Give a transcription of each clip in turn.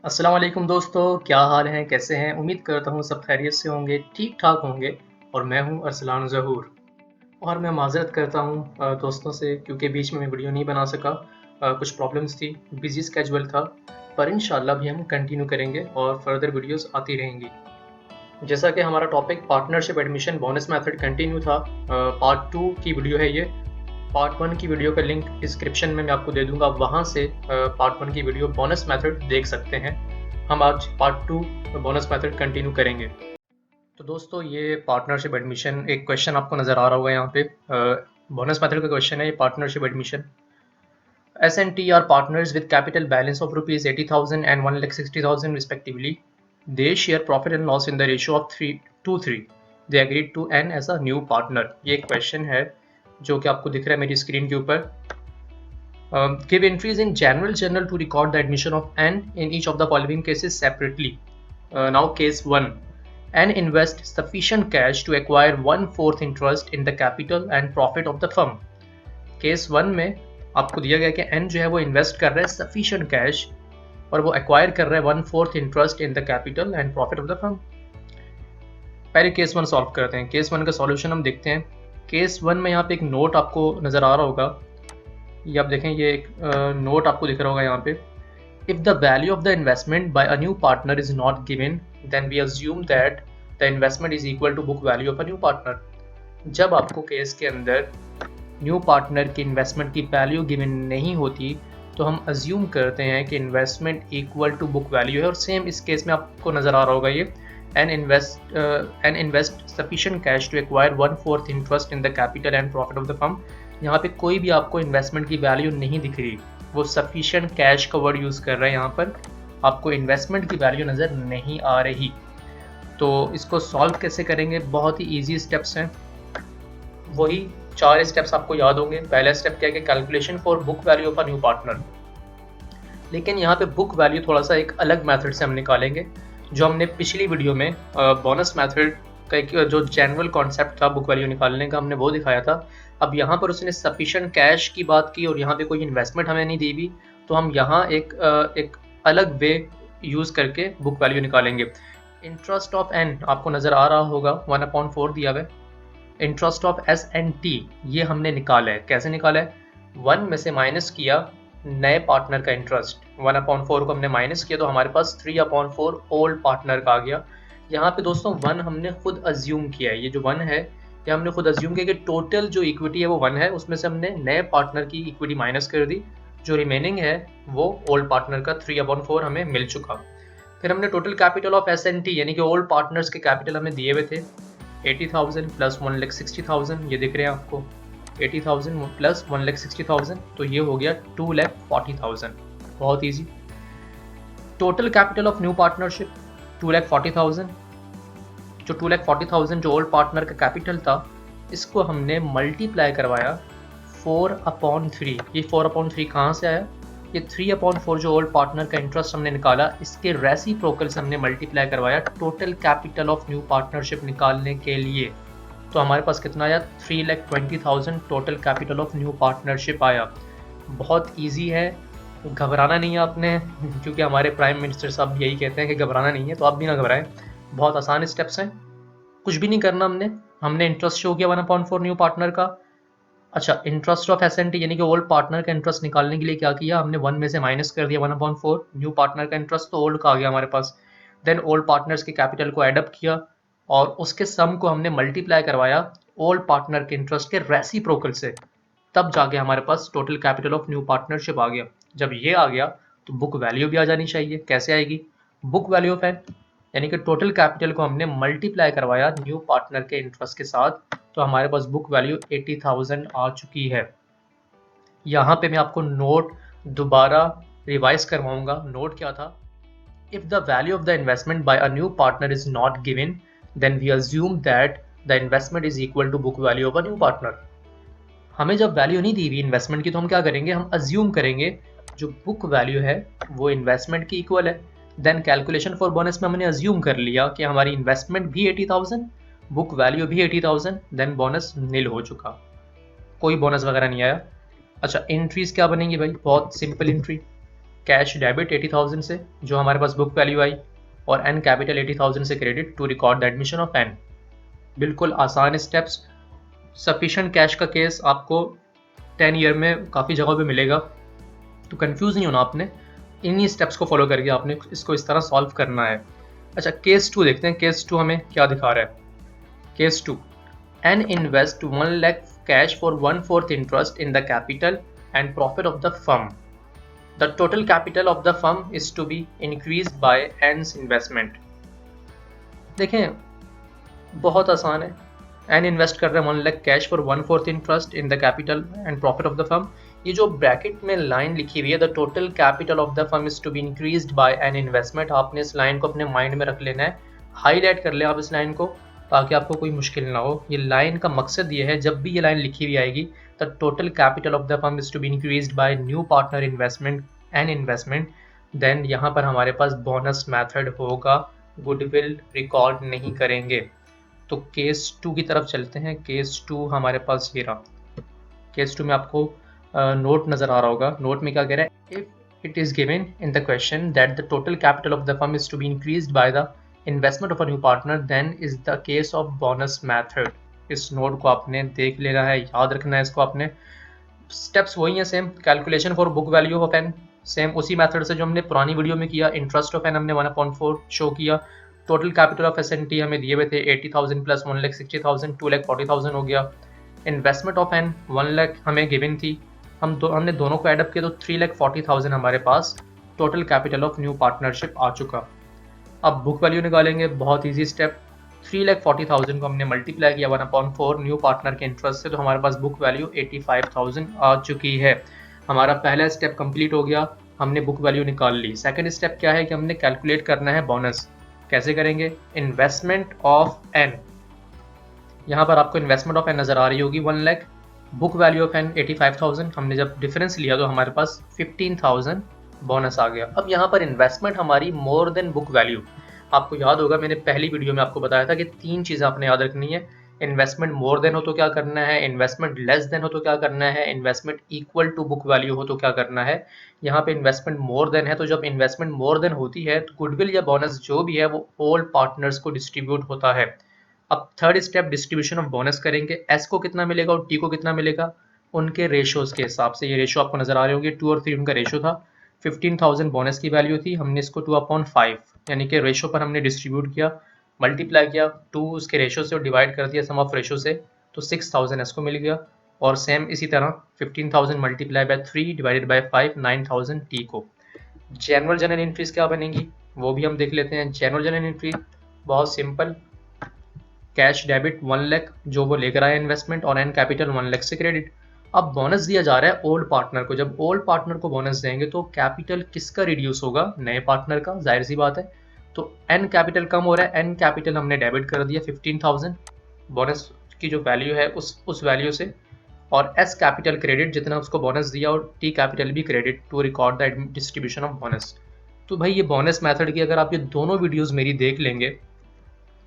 अस्सलाम वालेकुम दोस्तों, क्या हाल हैं, कैसे हैं? उम्मीद करता हूँ सब खैरियत से होंगे, ठीक-ठाक होंगे और मैं हूँ अरसलान ज़हूर। और मैं माज़रत करता हूँ दोस्तों से क्योंकि बीच में मैं वीडियो नहीं बना सका। कुछ प्रॉब्लम्स थी, बिज़ी स्केड्यूल था, पर इंशाअल्लाह अभी हम कंटिन्यू करेंगे और फर्दर वीडियोज़ आती रहेंगी। जैसा कि हमारा topic partnership admission bonus method continue था, पार्ट 2 की वीडियो है ये। पार्ट 1 की वीडियो का लिंक डिस्क्रिप्शन में मैं आपको दे दूँगा, वहाँ से पार्ट 1 की वीडियो बोनस मेथड देख सकते हैं। हम आज पार्ट 2 बोनस मेथड कंटिन्यू करेंगे। तो दोस्तों ये पार्टनरशिप एडमिशन एक क्वेश्चन आपको नज़र आ रहा होगा यहाँ पे। बोनस मेथड का क्वेश्चन है ये partnership admission. S&T are partners with capital balance of rupees 80,000 and 1,60,000 respectively. They share profit and loss in the ratio of 3:3. They agreed to N as a new partner. ये एक question है जो कि आपको दिख रहा है मेरी स्क्रीन के ऊपर. Give entries in general journal to record the admission of N in each of the following cases separately. Now case 1. N invests sufficient cash to acquire 1/4 interest in the capital and profit of the firm. Case 1 में आपको दिया गया कि N जो है वो invest कर रहा है सफिशिएंट कैश और वो एक्वायर कर रहा है 1/4 interest in the capital and profit of the firm. पहले केस 1 सॉल्व करते हैं। केस 1 का सॉल्यूशन हम देखते हैं। केस 1 में यहाँ पे एक नोट आपको नज़र आ रहा होगा, ये आप देखें, ये एक नोट आपको दिख रहा होगा यहाँ पे। If the value of the investment by a new partner is not given then we assume that the investment is equal to book value of a new partner. जब आपको केस के अंदर न्यू पार्टनर की investment की value given नहीं होती तो हम अज्यूम करते हैं कि investment equal to book value है। और सेम इस केस में आपको नज़र आ रहा होगा ये N invest sufficient cash to acquire 1/4 interest in the capital and profit of the firm. यहाँ पे कोई भी आपको इन्वेस्टमेंट की वैल्यू नहीं दिख रही, वो सफिशिएंट कैश का वर्ड यूज़ कर रहा है, यहाँ पर आपको इन्वेस्टमेंट की वैल्यू नज़र नहीं आ रही। तो इसको सॉल्व कैसे करेंगे? बहुत ही ईजी स्टेप्स हैं, वही 4 स्टेप्स आपको याद होंगे। पहला स्टेप क्या है कि calculation for book value of a new partner. लेकिन यहाँ पे बुक वैल्यू थोड़ा सा एक अलग मेथड से हम निकालेंगे, जो हमने पिछली वीडियो में बोनस मेथड का एक जो जनरल कॉन्सेप्ट था बुक वैल्यू निकालने का, हमने वो दिखाया था। अब यहाँ पर उसने सफिशिएंट कैश की बात की और यहाँ पे कोई इन्वेस्टमेंट हमें नहीं दी हुई, तो हम यहाँ एक अलग वे यूज़ करके बुक वैल्यू निकालेंगे। इंटरेस्ट ऑफ एन आपको नज़र आ रहा होगा, 1/4 दिया हुआ है। इंटरेस्ट ऑफ S&T ये हमने निकाला है। कैसे निकाला है? 1 में से माइनस किया नए पार्टनर का इंटरेस्ट, 1/4 को हमने माइनस किया तो हमारे पास 3/4 ओल्ड पार्टनर का आ गया। यहाँ पे दोस्तों 1 हमने खुद अज्यूम किया है, ये जो 1 है ये हमने खुद अज्यूम किया कि टोटल जो इक्विटी है वो 1 है, उसमें से हमने नए पार्टनर की इक्विटी माइनस कर दी, जो रिमेनिंग है वो ओल्ड पार्टनर का 3/4 हमें मिल चुका। फिर हमने टोटल कैपिटल ऑफ S&T यानी कि ओल्ड पार्टनर्स के कैपिटल हमें दिए हुए थे 80,000 प्लस 1,60,000, ये दिख रहे हैं आपको 80,000 प्लस 1,60,000, तो ये हो गया 2,40,000। बहुत easy. Total capital of new partnership 2,40,000। जो 2,40,000 जो ओल्ड पार्टनर का कैपिटल था, इसको हमने मल्टीप्लाई करवाया 4/3। ये 4/3 कहाँ से आया? ये 3/4 जो ओल्ड पार्टनर का इंटरेस्ट हमने निकाला, इसके रेसिप्रोकल से हमने मल्टीप्लाई करवाया total capital of new partnership निकालने के लिए। तो हमारे पास कितना आया? 3,20,000 total capital of new partnership आया। बहुत इजी है, घबराना नहीं है आपने, क्योंकि हमारे प्राइम मिनिस्टर साहब यही कहते हैं कि घबराना नहीं है, तो आप भी ना घबराएं। बहुत आसान स्टेप्स हैं, कुछ भी नहीं करना हमने इंटरेस्ट शो किया 1/4 न्यू पार्टनर का। अच्छा, इंटरेस्ट ऑफ S&T यानी कि ओल्ड पार्टनर का इंटरेस्ट निकालने के लिए क्या किया हमने? 1 में से माइनस कर दिया 1/4, न्यू पार्टनर का इंटरेस्ट तो ओल्ड का आ गया हमारे पास। देन ओल्ड पार्टनर्स के कैपिटल को एड अप किया और उसके सम को हमने मल्टीप्लाई करवाया ओल्ड पार्टनर के इंटरेस्ट के रेसिप्रोकल से, तब जाके हमारे पास total capital of new partnership आ गया। जब ये आ गया तो बुक वैल्यू भी आ जानी चाहिए। कैसे आएगी? बुक वैल्यू ऑफ एन यानी कि टोटल कैपिटल को हमने मल्टीप्लाई करवाया न्यू पार्टनर के इंटरेस्ट के साथ, तो हमारे पास बुक वैल्यू 80,000 आ चुकी है। यहाँ पे मैं आपको नोट दोबारा रिवाइज करवाऊंगा। नोट क्या था? If the value of the investment by a new partner is not given then we assume that the investment is equal to book value of a new partner. हमें जब value नहीं दी हुई investment की, तो हम क्या करेंगे? हम अज्यूम करेंगे जो बुक वैल्यू है वो इन्वेस्टमेंट की इक्वल है। देन कैलकुलेशन फॉर बोनस में हमने अज्यूम कर लिया कि हमारी इन्वेस्टमेंट भी 80,000, बुक वैल्यू भी 80,000, देन बोनस नील हो चुका, कोई बोनस वगैरह नहीं आया। अच्छा, एंट्रीज क्या बनेंगी भाई? बहुत सिंपल एंट्री। कैश डेबिट 80,000 से जो हमारे पास बुक वैल्यू आई, और एन कैपिटल 80,000 से credit to record the admission of N. बिल्कुल आसान स्टेप्स। सफिशेंट कैश का केस आपको 10 ईयर में काफ़ी जगह पे मिलेगा, तो कंफ्यूज नहीं होना आपने, इन्हीं स्टेप्स को फॉलो करके आपने इसको इस तरह सॉल्व करना है। अच्छा, केस 2 देखते हैं, केस 2 हमें क्या दिखा रहा है। Case 2, N invest 1 lakh cash for 1/4 interest in the capital and profit of the firm. The total capital of the firm is to be increased by N's investment. देखें, बहुत आसान है। एन इन्वेस्ट कर रहे हैं 1 lakh cash for 1/4 interest in the capital and profit of the firm. ये जो bracket में लाइन लिखी हुई है, the total capital of the firm is to be increased by N investment, आपने इस लाइन को अपने माइंड में रख लेना है, हाईलाइट कर लें आप इस लाइन को, ताकि आपको कोई मुश्किल ना हो। ये लाइन का मकसद ये है, जब भी ये लाइन लिखी हुई आएगी, the total capital of the firm is to be increased by new partner investment N investment, then यहाँ पर हमारे पास बोनस मेथड होगा, गुडविल रिकॉर्ड नहीं करेंगे। तो केस 2 की तरफ चलते हैं। केस 2 हमारे पास ये रहा। केस 2 में आपको नोट नज़र आ रहा होगा। नोट में क्या कह रहा है, if it is given in the question that the total capital of the firm is to be increased by the investment of a new partner, then is the case of bonus method. इस note को आपने देख लेना है, याद रखना है इसको आपने। स्टेप्स वही हैं same, calculation for book value of N, same उसी मेथड से जो हमने पुरानी वीडियो में किया। इंटरेस्ट ऑफ एन हमने 1/4 शो किया। टोटल कैपिटल ऑफ एस&टी हमें दिए हुए थे 80,000 प्लस 1,60,000, 2,40,000 हो गया। इन्वेस्टमेंट ऑफ एन 1 लाख हमें गिवन थी, हमने दोनों को एडअप किया तो 3,40,000 हमारे पास total capital of new partnership आ चुका। अब बुक वैल्यू निकालेंगे, बहुत ईजी स्टेप। 3,40,000 को हमने मल्टीप्लाई किया 1/4 न्यू पार्टनर के इंटरेस्ट से, तो हमारे पास बुक वैल्यू 85,000 आ चुकी है। हमारा पहला स्टेप कंप्लीट हो गया, हमने बुक वैल्यू निकाल ली। सेकंड स्टेप क्या है कि हमने कैलकुलेट करना है बोनस। कैसे करेंगे, इन्वेस्टमेंट ऑफ एन, यहाँ पर आपको इन्वेस्टमेंट ऑफ एन नज़र आ रही होगी 1 lakh, book value of N 85,000, हमने जब डिफरेंस लिया तो हमारे पास 15,000 बोनस आ गया। अब यहाँ पर इन्वेस्टमेंट हमारी मोर देन बुक वैल्यू, आपको याद होगा मैंने पहली वीडियो में आपको बताया था कि 3 चीज़ें आपने याद रखनी है। इन्वेस्टमेंट मोर देन हो तो क्या करना है, इन्वेस्टमेंट लेस देन हो तो क्या करना है, investment equal to book value हो तो क्या करना है। यहाँ पे इन्वेस्टमेंट मोर देन है, तो जब इन्वेस्टमेंट मोर देन होती है तो गुडविल या बोनस जो भी है वो ऑल पार्टनर्स को डिस्ट्रीब्यूट होता है। अब third step distribution of bonus करेंगे। एस को कितना मिलेगा और टी को कितना मिलेगा, उनके रेशोज़ के हिसाब से। ये रेशो आपको नज़र आ रहे होंगे, 2 और 3 उनका रेशो था। 15,000 बोनस की वैल्यू थी, हमने इसको 2/5 यानी कि रेशो पर हमने डिस्ट्रीब्यूट किया, मल्टीप्लाई किया 2 उसके रेशो से और डिवाइड कर दिया सम ऑफ रेशो से, तो 6,000 इसको मिल गया। और सेम इसी तरह 15,000 multiply by 3 divided by 5, 9,000 T को। जनरल जनरल एंट्रीज क्या बनेंगी वो भी हम देख लेते हैं। जनरल जनरल एंट्री बहुत सिंपल, कैश डेबिट 1 लाख जो वो लेकर आया इन्वेस्टमेंट, और एन कैपिटल 1 लाख से क्रेडिट। अब बोनस दिया जा रहा है ओल्ड पार्टनर को, जब ओल्ड पार्टनर को बोनस देंगे तो कैपिटल किसका रिड्यूस होगा, नए पार्टनर का, जाहिर सी बात है। तो एन कैपिटल कम हो रहा है, एन कैपिटल हमने डेबिट कर दिया 15,000 बोनस की जो वैल्यू है उस वैल्यू से, और एस कैपिटल क्रेडिट जितना उसको बोनस दिया, और टी कैपिटल भी credit to record the distribution of bonus. तो भाई ये बोनस मेथड की अगर आप ये दोनों वीडियोज़ मेरी देख लेंगे,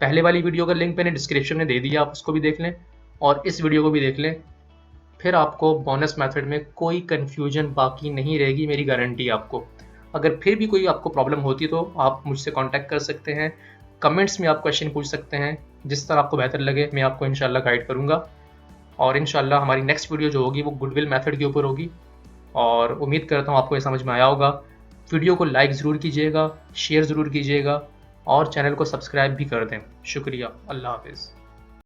पहले वाली वीडियो का लिंक मैंने डिस्क्रिप्शन में दे दिया, आप उसको भी देख लें और इस वीडियो को भी देख लें, फिर आपको बोनस मेथड में कोई कन्फ्यूजन बाकी नहीं रहेगी, मेरी गारंटी आपको। अगर फिर भी कोई आपको प्रॉब्लम होती है तो आप मुझसे कांटेक्ट कर सकते हैं, कमेंट्स में आप क्वेश्चन पूछ सकते हैं, जिस तरह आपको बेहतर लगे मैं आपको इंशाल्लाह गाइड करूँगा। और इंशाल्लाह हमारी नेक्स्ट वीडियो जो होगी वो गुडविल मेथड के ऊपर होगी, और उम्मीद करता हूँ आपको ये समझ में आया होगा। वीडियो को लाइक ज़रूर कीजिएगा, शेयर ज़रूर कीजिएगा और चैनल को सब्सक्राइब भी कर दें। शुक्रिया, अल्लाह हाफिज़।